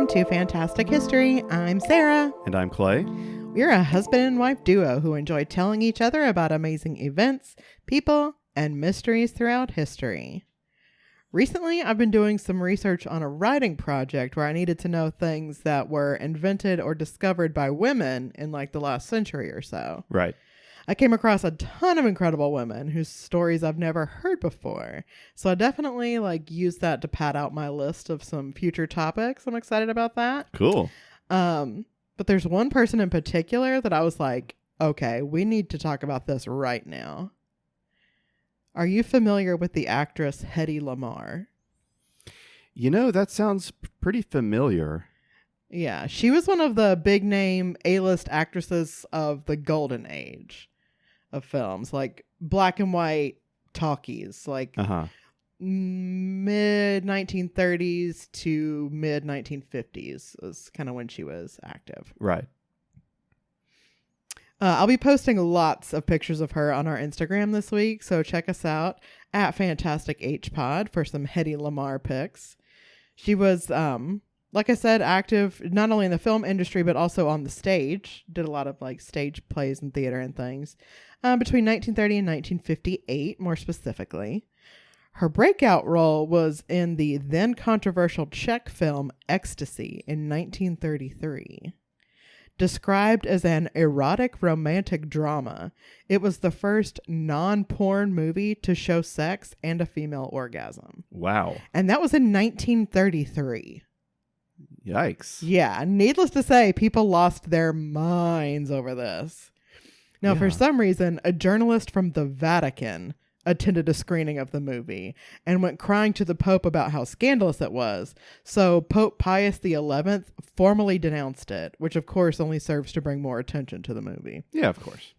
Welcome to Fantastic History. I'm Sarah. And I'm Clay. We're a husband and wife duo who enjoy telling each other about amazing events, people, and mysteries throughout history. Recently, I've been doing some research on a writing project where I needed to know things that were invented or discovered by women in like the last century or so. Right. I came across a ton of incredible women whose stories I've never heard before. So I definitely used that to pad out my list of some future topics. I'm excited about that. Cool. But there's one person in particular that I was like, okay, we need to talk about this right now. Are you familiar with the actress Hedy Lamar? You know, that sounds pretty familiar. Yeah, she was one of the big name A-list actresses of the golden age of films, like black and white talkies, mid 1930s to mid 1950s was kind of when she was active. Right. I'll be posting lots of pictures of her on our Instagram this week, so check us out at Fantastic HPod for some Hedy Lamar pics. She was, like I said, active not only in the film industry, but also on the stage. Did a lot of stage plays and theater and things between 1930 and 1958, more specifically. Her breakout role was in the then controversial Czech film Ecstasy in 1933. Described as an erotic romantic drama, it was the first non-porn movie to show sex and a female orgasm. Wow. And that was in 1933. Yikes. Yeah, needless to say, people lost their minds over this. Now, for some reason, a journalist from the Vatican attended a screening of the movie and went crying to the Pope about how scandalous it was. So Pope Pius XI formally denounced it, which of course only serves to bring more attention to the movie. Yeah, of course.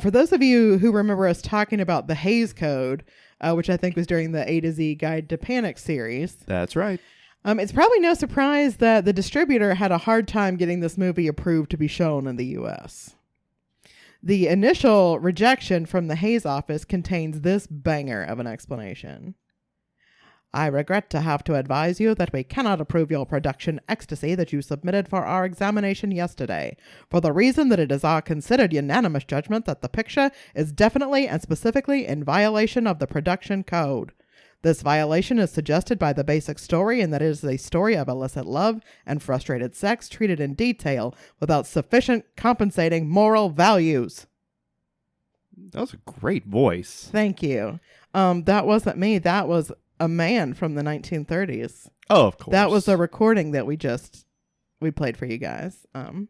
For those of you who remember us talking about the Hays Code, which I think was during the A to Z Guide to Panic series. That's right. It's probably no surprise that the distributor had a hard time getting this movie approved to be shown in the U.S. The initial rejection from the Hays office contains this banger of an explanation. I regret to have to advise you that we cannot approve your production Ecstasy that you submitted for our examination yesterday, for the reason that it is our considered unanimous judgment that the picture is definitely and specifically in violation of the production code. This violation is suggested by the basic story in that it is a story of illicit love and frustrated sex treated in detail without sufficient compensating moral values. That was a great voice. Thank you. That wasn't me. That was a man from the 1930s. Oh, of course. That was a recording that we played for you guys that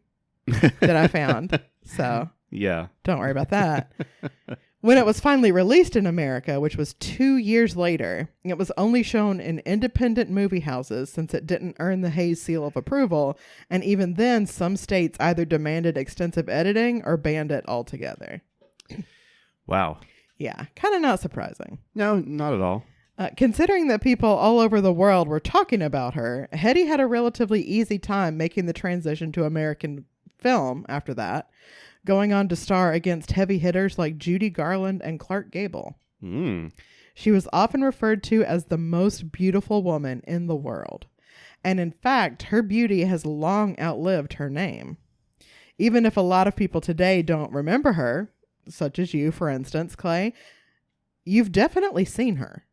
I found. So yeah, don't worry about that. When it was finally released in America, which was 2 years later, it was only shown in independent movie houses since it didn't earn the Hays seal of approval. And even then, some states either demanded extensive editing or banned it altogether. Wow. Yeah, kind of not surprising. No, not at all. Considering that people all over the world were talking about her, Hedy had a relatively easy time making the transition to American film after that, going on to star against heavy hitters like Judy Garland and Clark Gable. She was often referred to as the most beautiful woman in the world. And in fact, her beauty has long outlived her name. Even if a lot of people today don't remember her, such as you, for instance, Clay, you've definitely seen her.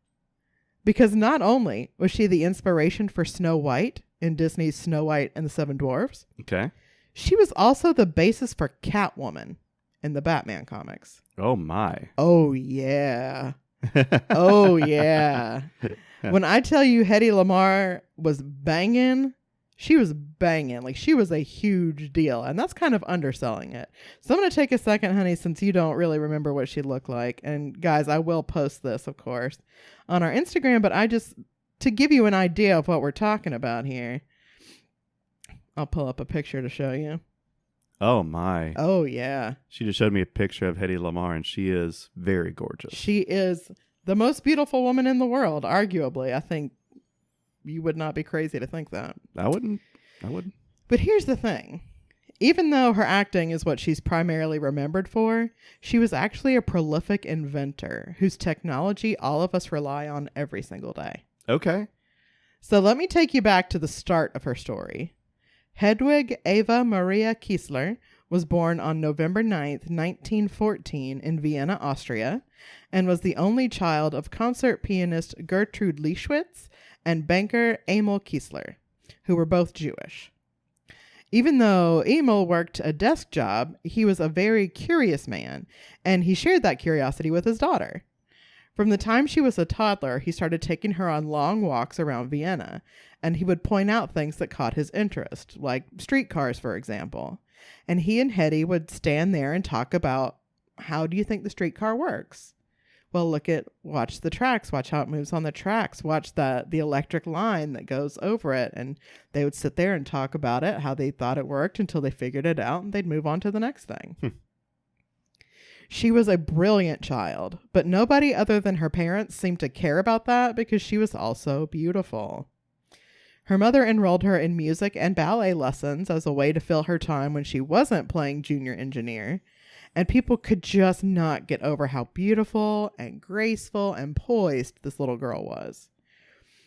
Because not only was she the inspiration for Snow White in Disney's Snow White and the Seven Dwarfs, okay, she was also the basis for Catwoman in the Batman comics. Oh, my. Oh, yeah. Oh, yeah. When I tell you Hedy Lamar was banging, she was banging. She was a huge deal. And that's kind of underselling it. So I'm going to take a second, honey, since you don't really remember what she looked like. And guys, I will post this, of course, on our Instagram. But to give you an idea of what we're talking about here, I'll pull up a picture to show you. Oh, my. Oh, yeah. She just showed me a picture of Hedy Lamar, and she is very gorgeous. She is the most beautiful woman in the world, arguably. I think you would not be crazy to think that. I wouldn't. But here's the thing. Even though her acting is what she's primarily remembered for, she was actually a prolific inventor whose technology all of us rely on every single day. Okay. So let me take you back to the start of her story. Hedwig Eva Maria Kiesler was born on November 9th, 1914 in Vienna, Austria, and was the only child of concert pianist Gertrude Lischwitz and banker Emil Kiesler, who were both Jewish. Even though Emil worked a desk job, he was a very curious man, and he shared that curiosity with his daughter. From the time she was a toddler, he started taking her on long walks around Vienna, and he would point out things that caught his interest, like streetcars, for example. And he and Hedy would stand there and talk about, how do you think the streetcar works? Well, watch the tracks, watch how it moves on the tracks, watch the electric line that goes over it. And they would sit there and talk about it, how they thought it worked until they figured it out, and they'd move on to the next thing. She was a brilliant child, but nobody other than her parents seemed to care about that because she was also beautiful. Her mother enrolled her in music and ballet lessons as a way to fill her time when she wasn't playing junior engineer, and people could just not get over how beautiful and graceful and poised this little girl was.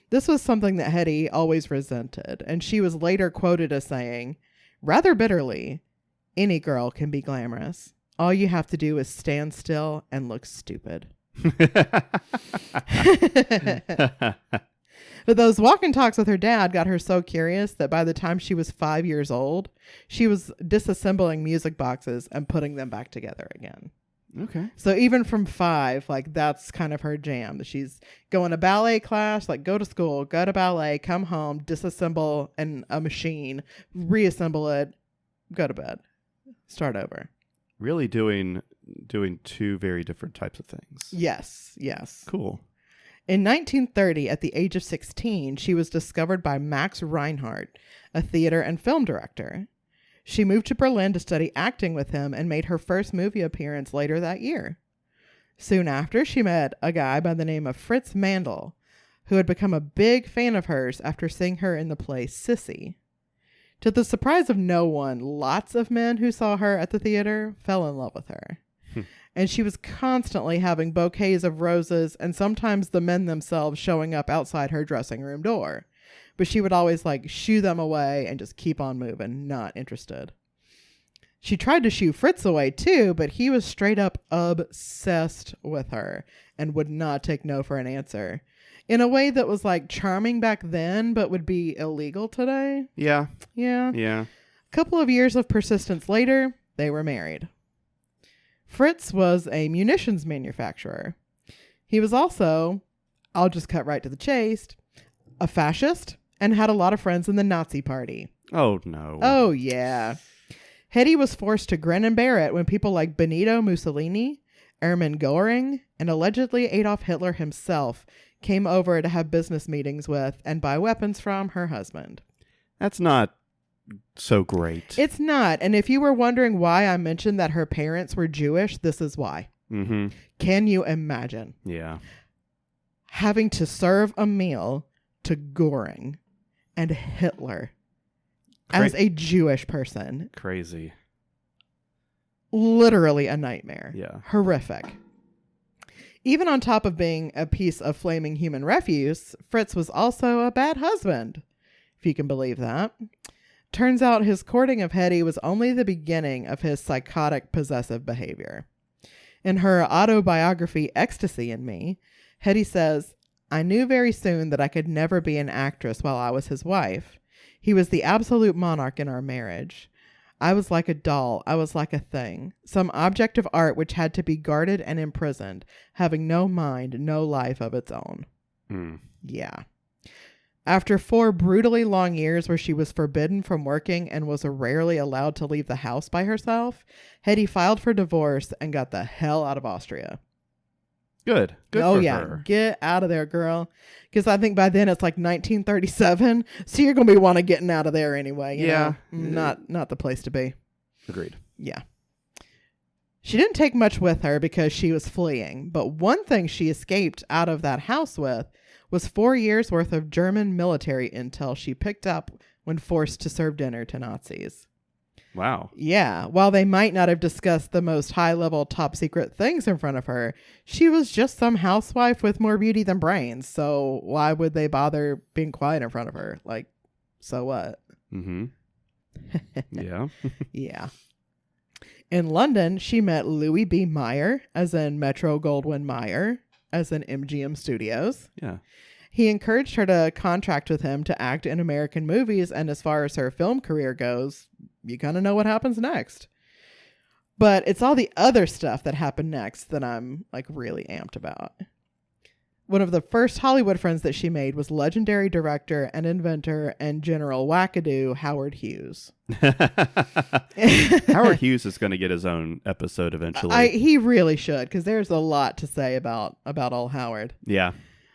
This was something that Hedy always resented, and she was later quoted as saying, rather bitterly, "Any girl can be glamorous. All you have to do is stand still and look stupid." But those walk and talks with her dad got her so curious that by the time she was 5 years old, she was disassembling music boxes and putting them back together again. Okay. So even from 5, like, that's kind of her jam. That she's going to ballet class, like go to school, go to ballet, come home, disassemble a machine, reassemble it, go to bed, start over. Really doing two very different types of things. Yes. Cool. In 1930, at the age of 16, she was discovered by Max Reinhardt, a theater and film director. She moved to Berlin to study acting with him and made her first movie appearance later that year. Soon after, she met a guy by the name of Fritz Mandl, who had become a big fan of hers after seeing her in the play Sissy. To the surprise of no one, lots of men who saw her at the theater fell in love with her. And she was constantly having bouquets of roses and sometimes the men themselves showing up outside her dressing room door. But she would always shoo them away and just keep on moving, not interested. She tried to shoo Fritz away too, but he was straight up obsessed with her and would not take no for an answer. In a way that was charming back then, but would be illegal today. Yeah. A couple of years of persistence later, they were married. Fritz was a munitions manufacturer. He was also, I'll just cut right to the chase, a fascist and had a lot of friends in the Nazi Party. Oh, no. Oh, yeah. Hedy was forced to grin and bear it when people like Benito Mussolini, Hermann Goering, and allegedly Adolf Hitler himself came over to have business meetings with and buy weapons from her husband. That's not so great. It's not. And if you were wondering why I mentioned that her parents were Jewish, this is why. Mm-hmm. Can you imagine? Yeah. Having to serve a meal to Goring and Hitler as a Jewish person. Crazy. Literally a nightmare. Yeah. Horrific. Even on top of being a piece of flaming human refuse, Fritz was also a bad husband, if you can believe that. Turns out his courting of Hedy was only the beginning of his psychotic, possessive behavior. In her autobiography, Ecstasy in Me, Hedy says, "I knew very soon that I could never be an actress while I was his wife. He was the absolute monarch in our marriage. I was like a doll. I was like a thing, some object of art which had to be guarded and imprisoned, having no mind, no life of its own." Yeah. After 4 brutally long years where she was forbidden from working and was rarely allowed to leave the house by herself, Hedy filed for divorce and got the hell out of Austria. Good for her. Get out of there, girl. Because I think by then it's 1937, so you're going to be wanting getting out of there anyway. You know? Not the place to be. Agreed. Yeah. She didn't take much with her because she was fleeing, but one thing she escaped out of that house with was 4 years worth of German military intel she picked up when forced to serve dinner to Nazis. Wow. Yeah, while they might not have discussed the most high-level, top-secret things in front of her, she was just some housewife with more beauty than brains, so why would they bother being quiet in front of her? Like, so what? Mm-hmm. Yeah. Yeah. In London, she met Louis B. Mayer, as in Metro-Goldwyn-Mayer, as in MGM Studios. Yeah. He encouraged her to contract with him to act in American movies, and as far as her film career goes, you kind of know what happens next. But it's all the other stuff that happened next that I'm like really amped about. One of the first Hollywood friends that she made was legendary director and inventor and general wackadoo Howard Hughes. Howard Hughes is going to get his own episode eventually. He really should, because there's a lot to say about old Howard. Yeah.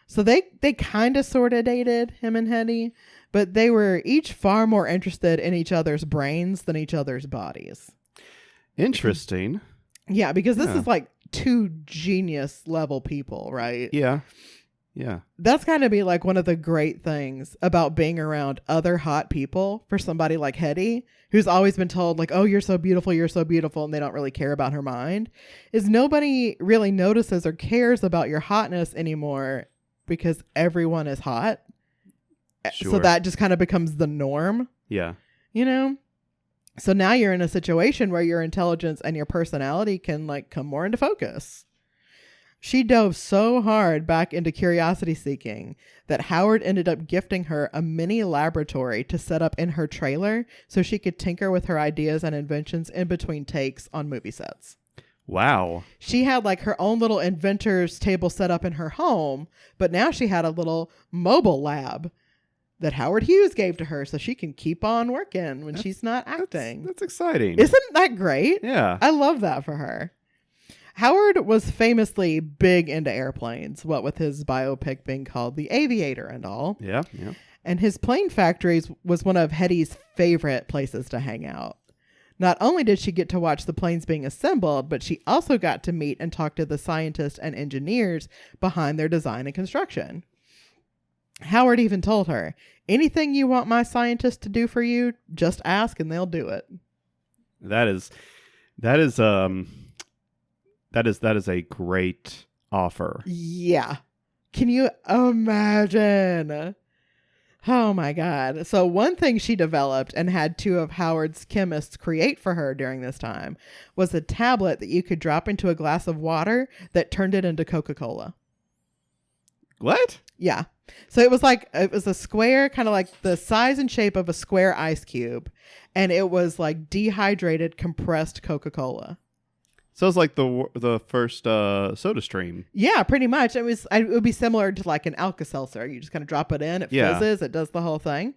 So they kind of sort of dated, him and Hedy, but they were each far more interested in each other's brains than each other's bodies. Interesting. Yeah, because this is like two genius level people, right? Yeah. Yeah. That's got to be like one of the great things about being around other hot people for somebody like Hedy, who's always been told like, oh, you're so beautiful, and they don't really care about her mind, is nobody really notices or cares about your hotness anymore because everyone is hot. Sure. So that just kind of becomes the norm. Yeah. You know? So now you're in a situation where your intelligence and your personality can like come more into focus. She dove so hard back into curiosity seeking that Howard ended up gifting her a mini laboratory to set up in her trailer so she could tinker with her ideas and inventions in between takes on movie sets. Wow. She had like her own little inventor's table set up in her home, but now she had a little mobile lab that Howard Hughes gave to her so she can keep on working when she's not acting. That's exciting. Isn't that great? Yeah. I love that for her. Howard was famously big into airplanes, what with his biopic being called The Aviator and all. Yeah. Yeah. And his plane factories was one of Hedy's favorite places to hang out. Not only did she get to watch the planes being assembled, but she also got to meet and talk to the scientists and engineers behind their design and construction. Howard even told her, anything you want my scientists to do for you, just ask and they'll do it. That is a great offer. Yeah. Can you imagine? Oh my God. So one thing she developed and had two of Howard's chemists create for her during this time was a tablet that you could drop into a glass of water that turned it into Coca-Cola. What? Yeah. So it was a square, kind of like the size and shape of a square ice cube. And it was like dehydrated, compressed Coca-Cola. So it's like the first soda stream. Yeah, pretty much. It would be similar to like an Alka-Seltzer. You just kind of drop it in, it fizzes, it does the whole thing.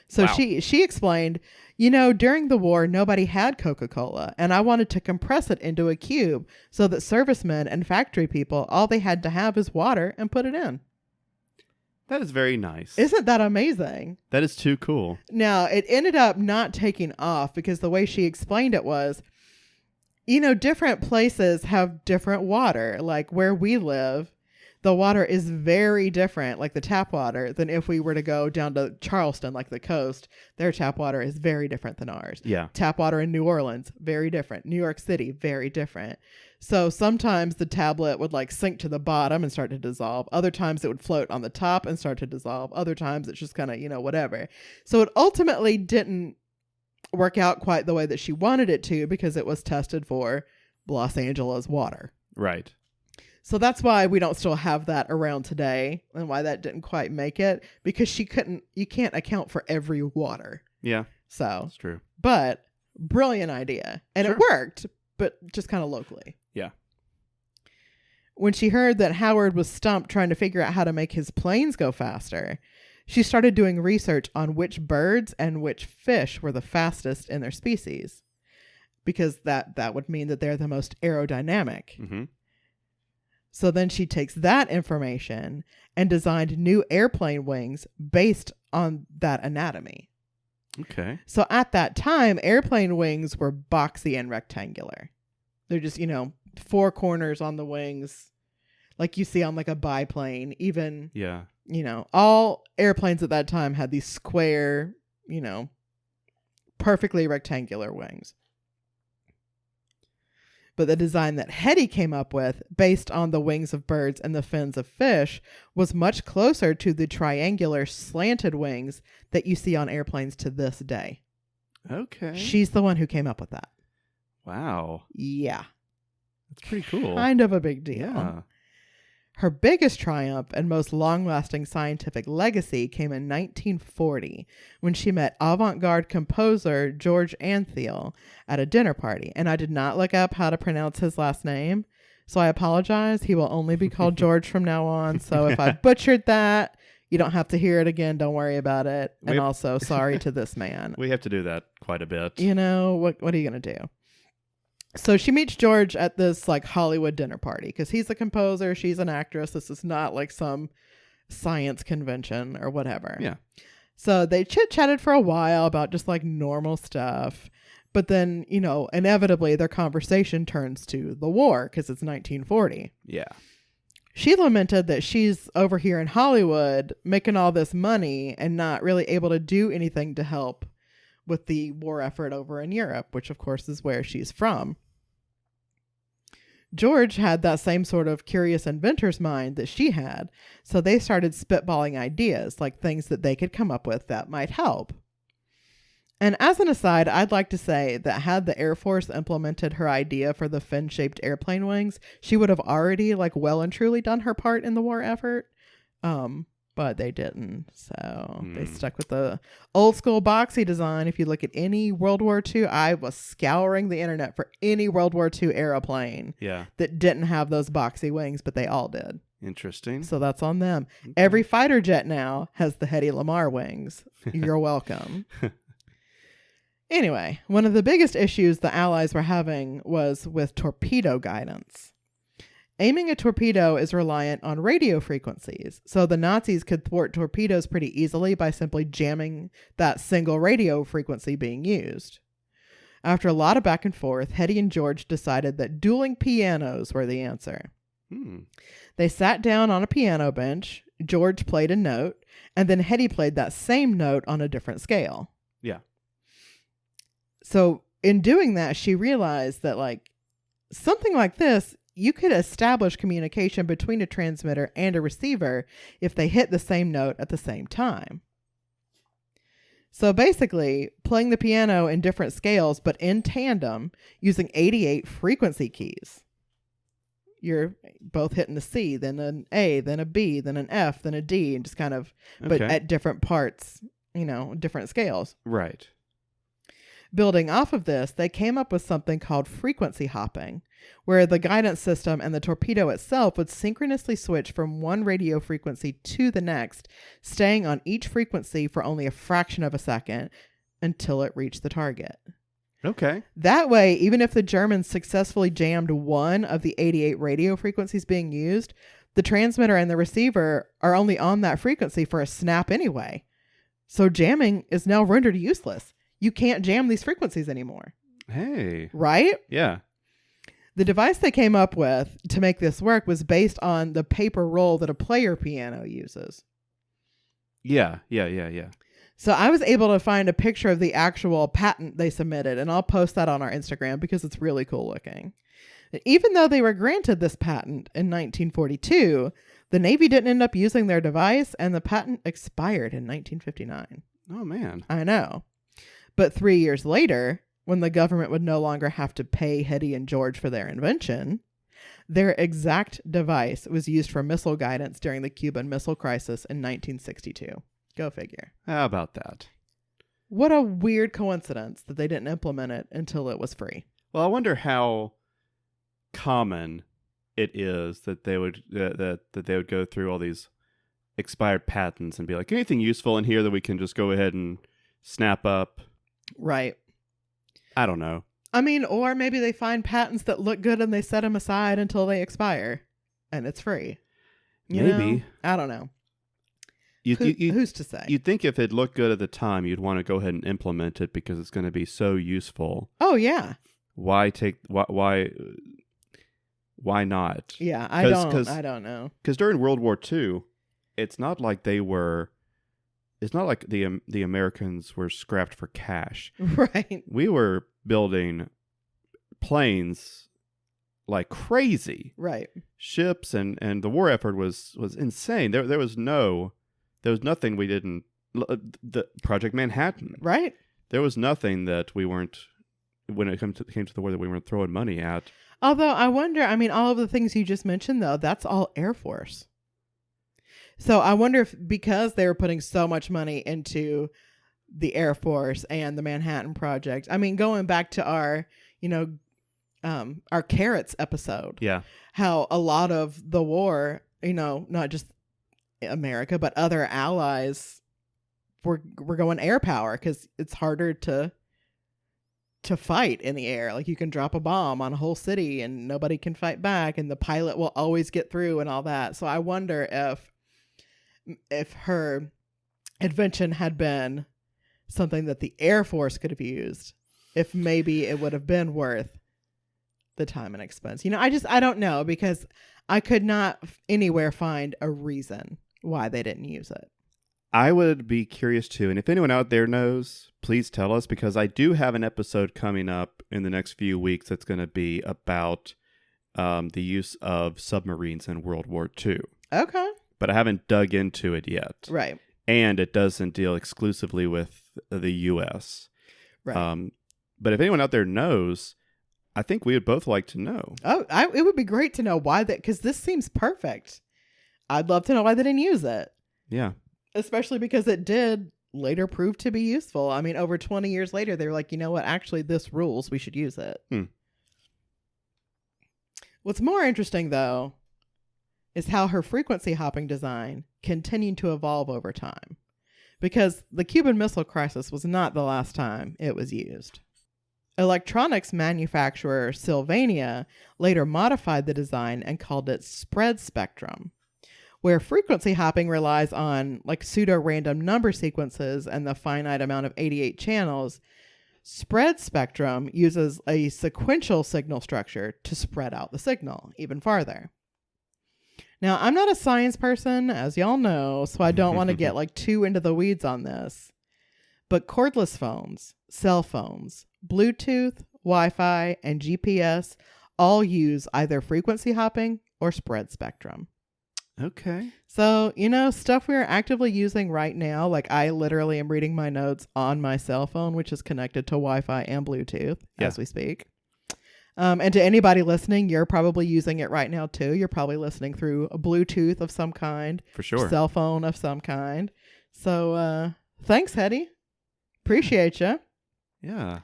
So wow. she explained, during the war, nobody had Coca-Cola, and I wanted to compress it into a cube so that servicemen and factory people, all they had to have is water and put it in. That is very nice. Isn't that amazing? That is too cool. Now, it ended up not taking off because the way she explained it was, different places have different water. Like where we live, the water is very different, like the tap water, than if we were to go down to Charleston, like the coast. Their tap water is very different than ours. Yeah. Tap water in New Orleans, very different. New York City, very different. So sometimes the tablet would like sink to the bottom and start to dissolve. Other times it would float on the top and start to dissolve. Other times it's just kind of, whatever. So it ultimately didn't work out quite the way that she wanted it to because it was tested for Los Angeles water. Right. So that's why we don't still have that around today and why that didn't quite make it, because you can't account for every water. Yeah. So that's true. But brilliant idea. And sure. It worked, but just kind of locally. Yeah. When she heard that Howard was stumped trying to figure out how to make his planes go faster, she started doing research on which birds and which fish were the fastest in their species, because that would mean that they're the most aerodynamic. Mm-hmm. So then she takes that information and designed new airplane wings based on that anatomy. Okay. So at that time, airplane wings were boxy and rectangular. They're just, four corners on the wings, like you see on like a biplane. Even, all airplanes at that time had these square, perfectly rectangular wings. But the design that Hedy came up with, based on the wings of birds and the fins of fish, was much closer to the triangular slanted wings that you see on airplanes to this day. Okay. She's the one who came up with that. Wow. Yeah. That's pretty cool. Kind of a big deal. Yeah. Her biggest triumph and most long-lasting scientific legacy came in 1940 when she met avant-garde composer George Antheil at a dinner party. And I did not look up how to pronounce his last name, so I apologize. He will only be called George from now on. So if I butchered that, you don't have to hear it again. Don't worry about it. And also, sorry to this man. We have to do that quite a bit. You know, what are you going to do? So she meets George at this like Hollywood dinner party because he's a composer, she's an actress. This is not like some science convention or whatever. Yeah. So they chit-chatted for a while about just like normal stuff. But then, you know, inevitably their conversation turns to the war because it's 1940. Yeah. She lamented that she's over here in Hollywood making all this money and not really able to do anything to help with the war effort over in Europe, which of course is where she's from. George had that same sort of curious inventor's mind that she had, so they started spitballing ideas, like things that they could come up with that might help. And as an aside, I'd like to say that had the Air Force implemented her idea for the fin-shaped airplane wings, she would have already like well and truly done her part in the war effort. But they didn't. So they stuck with the old school boxy design. If you look at any World War II, I was scouring the internet for any World War II airplane that didn't have those boxy wings, but they all did. Interesting. So that's on them. Okay. Every fighter jet now has the Hedy Lamar wings. You're welcome. Anyway, one of the biggest issues the Allies were having was with torpedo guidance. Aiming a torpedo is reliant on radio frequencies, so the Nazis could thwart torpedoes pretty easily by simply jamming that single radio frequency being used. After a lot of back and forth, Hedy and George decided that dueling pianos were the answer. They sat down on a piano bench, George played a note, and then Hedy played that same note on a different scale. Yeah. So in doing that, she realized that like something like this, you could establish communication between a transmitter and a receiver if they hit the same note at the same time. So basically, playing the piano in different scales, but in tandem, using 88 frequency keys. You're both hitting a C, then an A, then a B, then an F, then a D, and just kind of, but at different parts, you know, different scales. Right. Building off of this, they came up with something called frequency hopping, where the guidance system and the torpedo itself would synchronously switch from one radio frequency to the next, staying on each frequency for only a fraction of a second until it reached the target. Okay. That way, even if the Germans successfully jammed one of the 88 radio frequencies being used, the transmitter and the receiver are only on that frequency for a snap anyway. So jamming is now rendered useless. You can't jam these frequencies anymore. Hey. Right? Yeah. The device they came up with to make this work was based on the paper roll that a player piano uses. Yeah. So I was able to find a picture of the actual patent they submitted, and I'll post that on our Instagram because it's really cool looking. Even though they were granted this patent in 1942, the Navy didn't end up using their device, and the patent expired in 1959. Oh, man. I know. But 3 years later, when the government would no longer have to pay Hedy and George for their invention, their exact device was used for missile guidance during the Cuban Missile Crisis in 1962. Go figure. How about that? What a weird coincidence that they didn't implement it until it was free. Well, I wonder how common it is that they would that they would go through all these expired patents and be like, anything useful in here that we can just go ahead and snap up. Right. I don't know. I mean, or maybe they find patents that look good and they set them aside until they expire and it's free. You Maybe. know? I don't know. Who's to say? You'd think if it looked good at the time, you'd want to go ahead and implement it because it's going to be so useful. Oh, yeah. Why not? Yeah, I don't know. Because during World War II, it's not like they were it's not like the Americans were scrapped for cash. Right. We were building planes like crazy. Right. Ships and the war effort was insane. There was nothing we didn't. The Project Manhattan. Right. There was nothing that we weren't, when it came to the war, that we weren't throwing money at. Although I wonder, I mean, all of the things you just mentioned, though, that's all Air Force. So I wonder if because they were putting so much money into the Air Force and the Manhattan Project, I mean, going back to our Carrots episode, Yeah, how a lot of the war, not just America, but other allies were going air power because it's harder to fight in the air. Like you can drop a bomb on a whole city and nobody can fight back and the pilot will always get through and all that. So I wonder if her invention had been something that the Air Force could have used, if maybe it would have been worth the time and expense. I don't know, because I could not anywhere find a reason why they didn't use it. I would be curious too. And if anyone out there knows, please tell us, because I do have an episode coming up in the next few weeks that's going to be about the use of submarines in World War II. Okay. But I haven't dug into it yet. Right. And it doesn't deal exclusively with the U.S. Right. But if anyone out there knows, I think we would both like to know. Oh, it would be great to know why because this seems perfect. I'd love to know why they didn't use it. Yeah. Especially because it did later prove to be useful. I mean, over 20 years later, they were like, you know what? Actually, this rules. We should use it. What's more interesting, though, is how her frequency hopping design continued to evolve over time. Because the Cuban Missile Crisis was not the last time it was used. Electronics manufacturer Sylvania later modified the design and called it spread spectrum, where frequency hopping relies on like pseudo-random number sequences and the finite amount of 88 channels. Spread spectrum uses a sequential signal structure to spread out the signal even farther. Now, I'm not a science person, as y'all know, so I don't want to get like too into the weeds on this. But cordless phones, cell phones, Bluetooth, Wi-Fi, and GPS all use either frequency hopping or spread spectrum. Okay. So, stuff we're actively using right now, like I literally am reading my notes on my cell phone, which is connected to Wi-Fi and Bluetooth as we speak. And to anybody listening, you're probably using it right now too. You're probably listening through a Bluetooth of some kind. For sure. Cell phone of some kind. So, thanks, Hedy. Appreciate you. Yeah.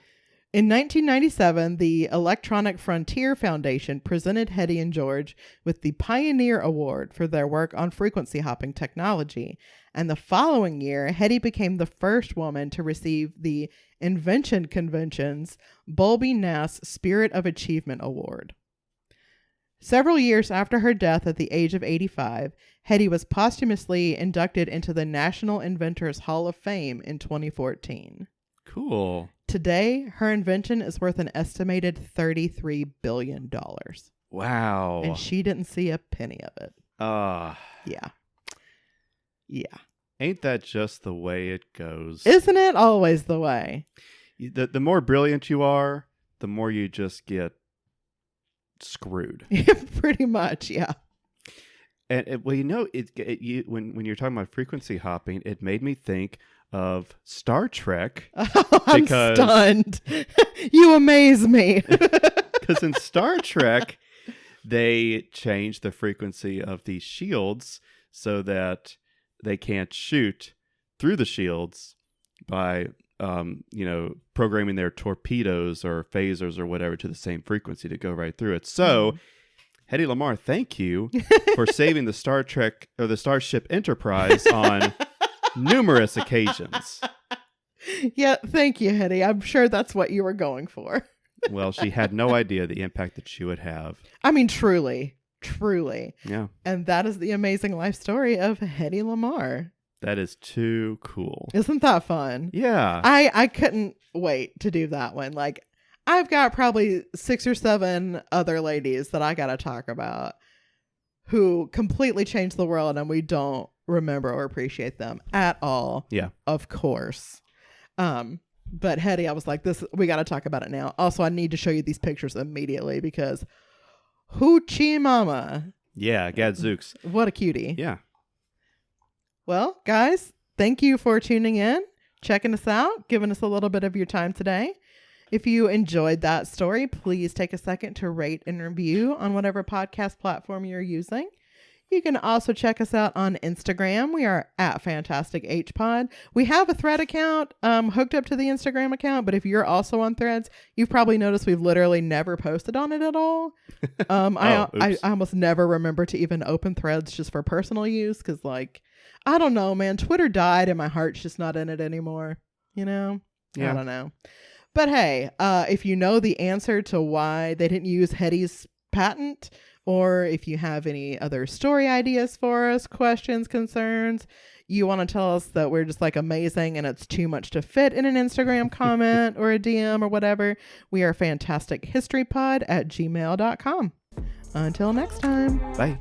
In 1997, the Electronic Frontier Foundation presented Hedy and George with the Pioneer Award for their work on frequency hopping technology. And the following year, Hedy became the first woman to receive the Invention Convention's Bowlby-Nass Spirit of Achievement Award. Several years after her death at the age of 85, Hedy was posthumously inducted into the National Inventors Hall of Fame in 2014. Cool. Today, her invention is worth an estimated $33 billion. Wow. And she didn't see a penny of it. Yeah. Yeah. Ain't that just the way it goes? Isn't it always the way? The more brilliant you are, the more you just get screwed. Pretty much, yeah. And when you're talking about frequency hopping, it made me think of Star Trek. Oh, I'm stunned. You amaze me. Because in Star Trek, they changed the frequency of these shields so that they can't shoot through the shields by, programming their torpedoes or phasers or whatever to the same frequency to go right through it. So, Hedy Lamar, thank you for saving the Star Trek or the Starship Enterprise on numerous occasions. Yeah, thank you, Hedy. I'm sure that's what you were going for. Well, she had no idea the impact that she would have. I mean, truly. Yeah. And that is the amazing life story of Hedy Lamar. That is too cool. Isn't that fun? Yeah. I couldn't wait to do that one. Like, I've got probably 6 or 7 other ladies that I got to talk about who completely changed the world and we don't remember or appreciate them at all. Yeah. Of course. But Hedy, I was like, we got to talk about it now. Also, I need to show you these pictures immediately because hoochie mama. Yeah, gadzooks. What a cutie. Yeah. Well, guys, thank you for tuning in, checking us out, giving us a little bit of your time today. If you enjoyed that story, please take a second to rate and review on whatever podcast platform you're using. You can also check us out on Instagram. We are at Fantastic HPod. We have a Thread account hooked up to the Instagram account, but if you're also on Threads, you've probably noticed we've literally never posted on it at all. I almost never remember to even open Threads just for personal use because, like, I don't know, man. Twitter died and my heart's just not in it anymore. You know? Yeah. I don't know. But hey, if you know the answer to why they didn't use Hedy's patent, or if you have any other story ideas for us, questions, concerns, you want to tell us that we're just like amazing and it's too much to fit in an Instagram comment or a DM or whatever, we are fantastichistorypod@gmail.com. Until next time. Bye.